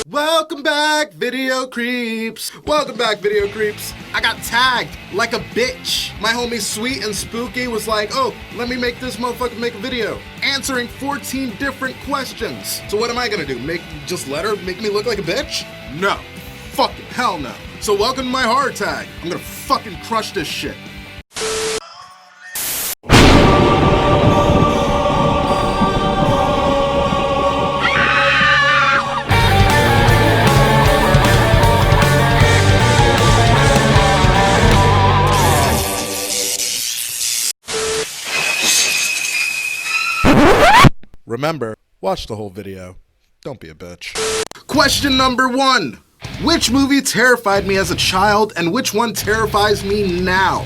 Welcome back, video creeps. Welcome back, video creeps. I got tagged like a bitch. My homie SweetnSpooky was like, oh, let me make this motherfucker make a video answering 14 different questions. So what am I gonna do? Make me look like a bitch? No. Fucking hell no. So welcome to my horror tag. I'm gonna fucking crush this shit. Remember, watch the whole video. Don't be a bitch. Question number 1. Which movie terrified me as a child and which one terrifies me now?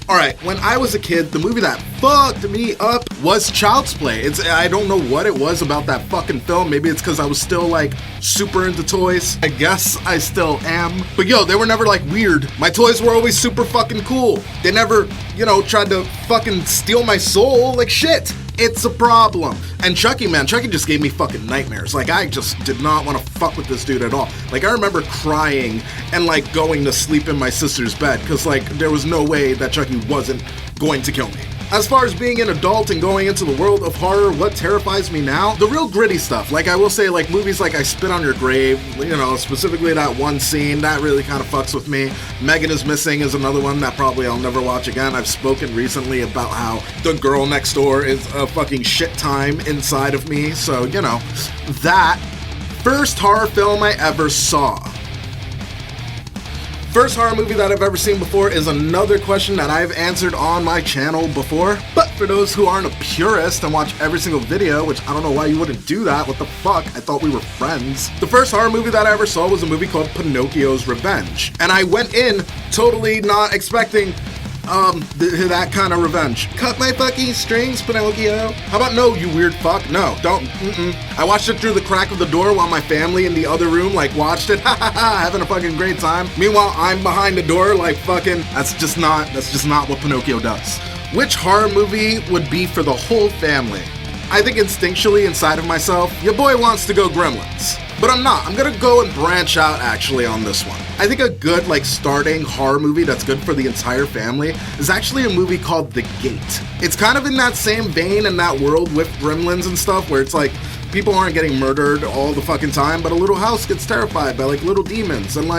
Alright, when I was a kid, the movie that fucked me up was Child's Play. I don't know what it was about that fucking film. Maybe it's because I was still like super into toys. I guess I still am. But yo, they were never like weird. My toys were always super fucking cool. They never, tried to fucking steal my soul like shit. It's a problem. And Chucky, man, Chucky just gave me fucking nightmares. Like, I just did not want to fuck with this dude at all. Like, I remember crying and, like, going to sleep in my sister's bed because, like, there was no way that Chucky wasn't going to kill me. As far as being an adult and going into the world of horror, what terrifies me now? The real gritty stuff. Like, I will say, like, movies like I Spit on Your Grave, specifically that one scene, that really kind of fucks with me. Megan is Missing is another one that probably I'll never watch again. I've spoken recently about how The Girl Next Door is a fucking shit time inside of me. So, that. First horror film I ever saw. First horror movie that I've ever seen before is another question that I've answered on my channel before. But for those who aren't a purist and watch every single video, which I don't know why you wouldn't do that, what the fuck, I thought we were friends. The first horror movie that I ever saw was a movie called Pinocchio's Revenge. And I went in totally not expecting that kind of revenge. Cut my fucking strings, Pinocchio. How about no, you weird fuck? No, don't. I watched it through the crack of the door while my family in the other room, watched it, having a fucking great time. Meanwhile, I'm behind the door, that's just not what Pinocchio does. Which horror movie would be for the whole family? I think instinctually inside of myself, your boy wants to go Gremlins. But I'm not. I'm gonna go and branch out actually on this one. I think a good starting horror movie that's good for the entire family is actually a movie called The Gate. It's kind of in that same vein in that world with Gremlins and stuff where it's like people aren't getting murdered all the fucking time, but a little house gets terrified by little demons and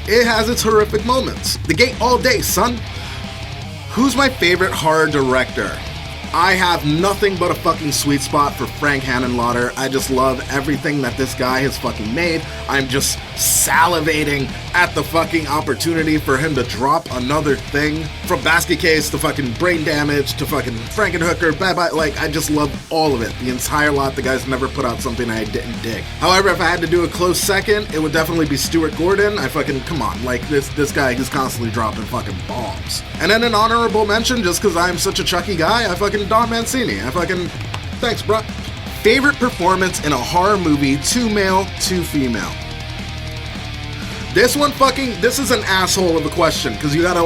it has its horrific moments. The Gate all day, son. Who's my favorite horror director? I have nothing but a fucking sweet spot for Frank Henenlotter. I just love everything that this guy has fucking made. I'm just salivating at the fucking opportunity for him to drop another thing. From Basket Case to fucking Brain Damage to fucking Frankenhooker, bye-bye. I just love all of it. The entire lot. The guy's never put out something I didn't dig. However, if I had to do a close second, it would definitely be Stuart Gordon. Come on. This guy who's constantly dropping fucking bombs. And then an honorable mention, just because I'm such a Chucky guy, Don Mancini. Thanks, bro. Favorite performance in a horror movie, 2 male, 2 female. This one this is an asshole of a question, because you gotta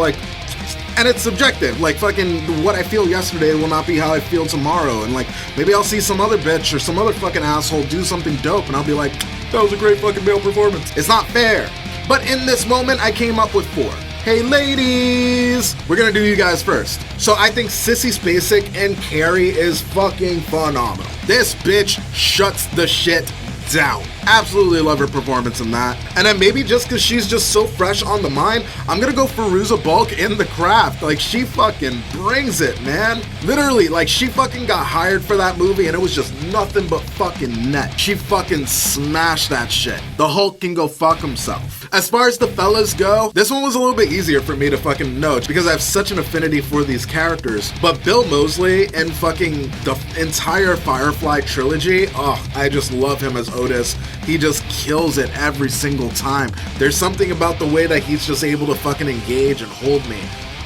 and it's subjective. What I feel yesterday will not be how I feel tomorrow, and maybe I'll see some other bitch or some other fucking asshole do something dope, and I'll be like, that was a great fucking male performance. It's not fair. But in this moment, I came up with 4. Hey ladies! We're gonna do you guys first. So I think Sissy Spacek in Carrie is fucking phenomenal. This bitch shuts the shit down. Absolutely love her performance in that. And then maybe just because she's just so fresh on the mind, I'm gonna go Fairuza Balk in The Craft. She fucking brings it, man. Literally, she fucking got hired for that movie and it was just nothing but fucking net. She fucking smashed that shit. The Hulk can go fuck himself. As far as the fellas go, this one was a little bit easier for me to fucking know because I have such an affinity for these characters. But Bill Moseley and fucking the entire Firefly trilogy, I just love him as Otis. He just kills it every single time. There's something about the way that he's just able to fucking engage and hold me.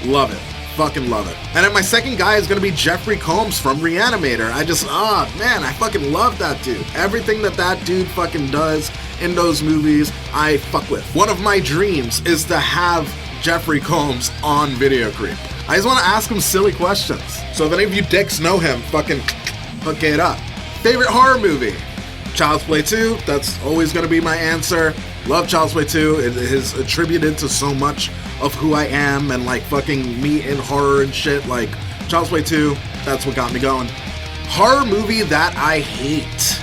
Love it. Fucking love it. And then my second guy is gonna be Jeffrey Combs from Reanimator. Man, I fucking love that dude. Everything that dude fucking does in those movies, I fuck with. One of my dreams is to have Jeffrey Combs on Video Creep. I just wanna ask him silly questions. So if any of you dicks know him, fucking hook it up. Favorite horror movie? Child's Play 2, that's always gonna be my answer. Love Child's Play 2. It is attributed to so much of who I am and like fucking me in horror and shit. Like Child's Play 2, that's what got me going. Horror movie that I hate.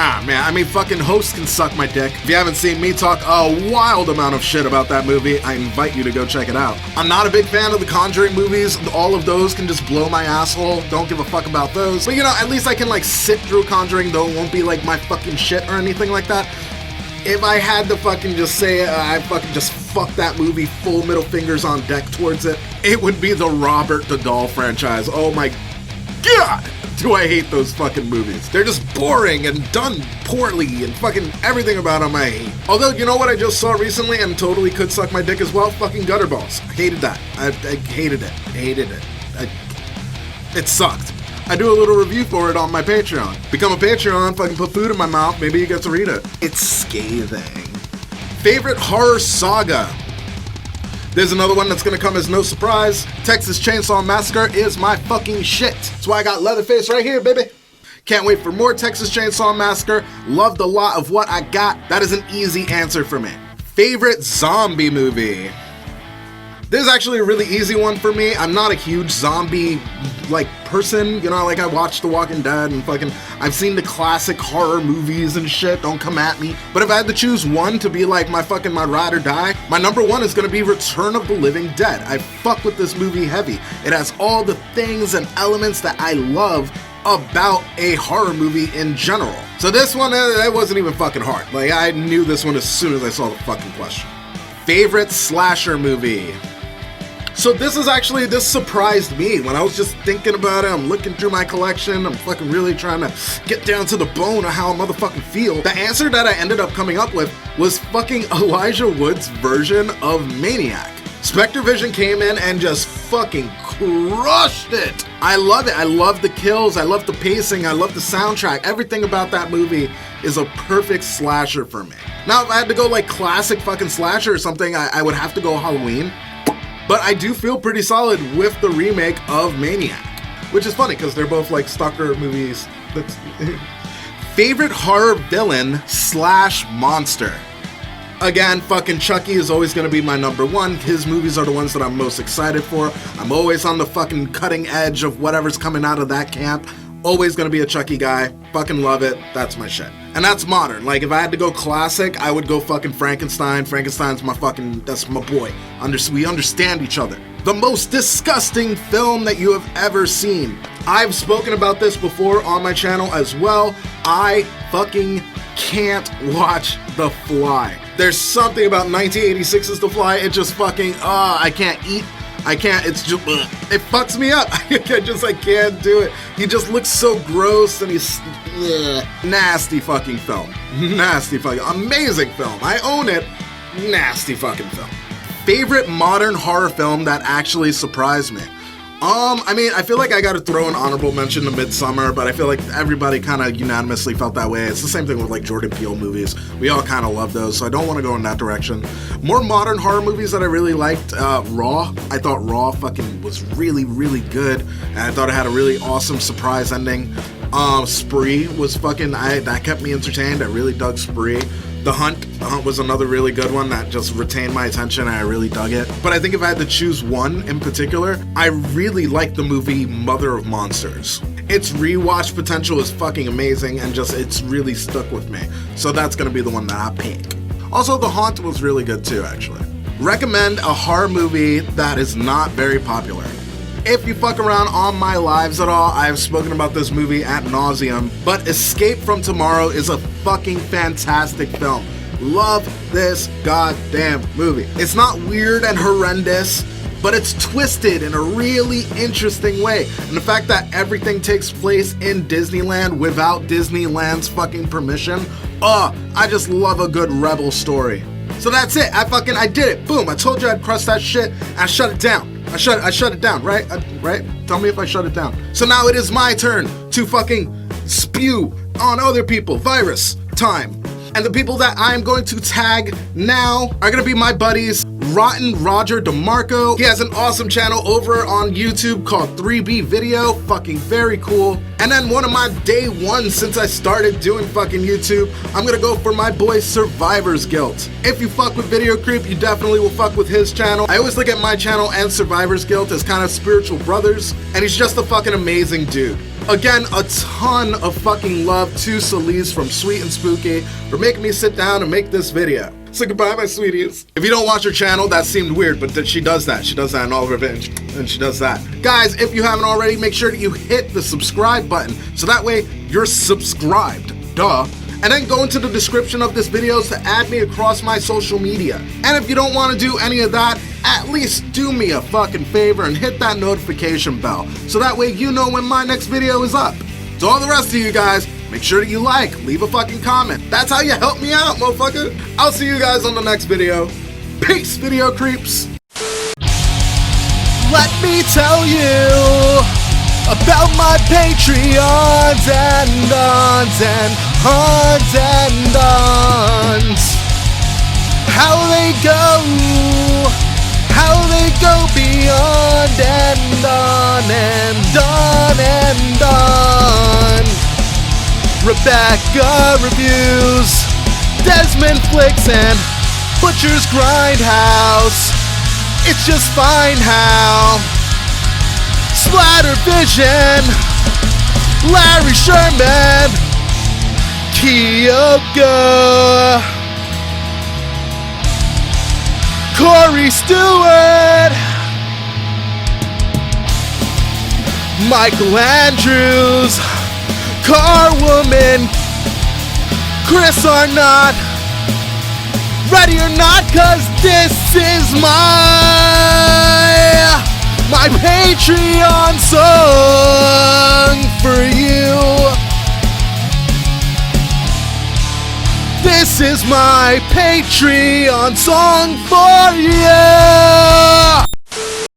Ah, man, I mean, fucking Host can suck my dick. If you haven't seen me talk a wild amount of shit about that movie, I invite you to go check it out. I'm not a big fan of the Conjuring movies. All of those can just blow my asshole. Don't give a fuck about those. But, you know, at least I can, like, sit through Conjuring, though it won't be, like, my fucking shit or anything like that. If I had to fucking just say I fucking just fuck that movie, full middle fingers on deck towards it, it would be the Robert the Doll franchise. Oh my god! Do I hate those fucking movies. They're just boring and done poorly and fucking everything about them I hate. Although, you know what I just saw recently and totally could suck my dick as well? Fucking Gutterballs. I hated that. I hated it. I hated it. It sucked. I do a little review for it on my Patreon. Become a Patreon, fucking put food in my mouth, maybe you get to read it. It's scathing. Favorite horror saga? There's another one that's gonna come as no surprise. Texas Chainsaw Massacre is my fucking shit. That's why I got Leatherface right here, baby. Can't wait for more Texas Chainsaw Massacre. Loved a lot of what I got. That is an easy answer for me. Favorite zombie movie? This is actually a really easy one for me. I'm not a huge zombie, like, person. You know, like, I watch The Walking Dead and fucking, I've seen the classic horror movies and shit. Don't come at me. But if I had to choose one to be, like, my ride or die, my number one is gonna be Return of the Living Dead. I fuck with this movie heavy. It has all the things and elements that I love about a horror movie in general. So this one, that wasn't even fucking hard. Like, I knew this one as soon as I saw the fucking question. Favorite slasher movie? So this surprised me when I was just thinking about it. I'm looking through my collection. I'm fucking really trying to get down to the bone of how I motherfucking feel. The answer that I ended up coming up with was fucking Elijah Wood's version of Maniac. Spectre Vision came in and just fucking crushed it. I love it. I love the kills. I love the pacing. I love the soundtrack. Everything about that movie is a perfect slasher for me. Now, if I had to go like classic fucking slasher or something, I would have to go Halloween. But I do feel pretty solid with the remake of Maniac, which is funny because they're both like stalker movies. Favorite horror villain / monster? Again, fucking Chucky is always gonna be my number one. His movies are the ones that I'm most excited for. I'm always on the fucking cutting edge of whatever's coming out of that camp. Always gonna be a Chucky guy. Fucking love it. That's my shit. And that's modern. Like, if I had to go classic, I would go fucking Frankenstein. Frankenstein's that's my boy. We understand each other. The most disgusting film that you have ever seen. I've spoken about this before on my channel as well. I fucking can't watch The Fly. There's something about 1986's The Fly. It just fucking, I can't eat. I can't, it's just, it fucks me up. I can't do it. He just looks so gross and he's, nasty fucking film. Nasty fucking, amazing film. I own it. Nasty fucking film. Favorite modern horror film that actually surprised me? I mean, I feel like I gotta throw an honorable mention to Midsommar, but I feel like everybody kind of unanimously felt that way. It's the same thing with like Jordan Peele movies. We all kind of love those, so I don't want to go in that direction. More modern horror movies that I really liked, Raw. I thought Raw fucking was really, really good, and I thought it had a really awesome surprise ending. Spree was fucking, that kept me entertained. I really dug Spree. The Hunt was another really good one that just retained my attention and I really dug it. But I think if I had to choose one in particular, I really like the movie Mother of Monsters. Its rewatch potential is fucking amazing and it's really stuck with me. So that's gonna be the one that I pick. Also, The Haunt was really good too, actually. Recommend a horror movie that is not very popular. If you fuck around on my lives at all, I've spoken about this movie ad nauseum, but Escape from Tomorrow is a fucking fantastic film. Love this goddamn movie. It's not weird and horrendous, but it's twisted in a really interesting way. And the fact that everything takes place in Disneyland without Disneyland's fucking permission, I just love a good rebel story. So that's it. I did it. Boom. I told you I'd crush that shit. I shut it down. I shut it down, right? Right? Tell me if I shut it down. So now it is my turn to fucking spew on other people. Virus time. And the people that I'm going to tag now are going to be my buddies Rotten Roger DeMarco. He has an awesome channel over on YouTube called 3B Video. Fucking very cool. And then one of my day one since I started doing fucking YouTube, I'm gonna go for my boy Survivor's Guilt. If you fuck with Video Creep, you definitely will fuck with his channel. I always look at my channel and Survivor's Guilt as kind of spiritual brothers, and he's just a fucking amazing dude. Again, a ton of fucking love to Celise from SweetnSpooky for making me sit down and make this video. So goodbye, my sweeties. If you don't watch her channel, that seemed weird, but she does that. She does that in all of her videos, and she does that. Guys, if you haven't already, make sure that you hit the subscribe button, so that way you're subscribed, duh. And then go into the description of this video to add me across my social media. And if you don't want to do any of that, at least do me a fucking favor and hit that notification bell, so that way you know when my next video is up. To all the rest of you guys, make sure that you like, leave a fucking comment. That's how you help me out, motherfucker. I'll see you guys on the next video. Peace, Video Creeps. Let me tell you about my Patreons and ons and ons and ons. How they go beyond and on and on and on. Rebecca Reviews, Desmond Flicks, and Butcher's Grindhouse. It's just fine how Splatter Vision, Larry Sherman, Kyoko, Corey Stewart, Michael Andrews, Carwoman, Chris Arnott, ready or not, cause this is my Patreon song for you. This is my Patreon song for you.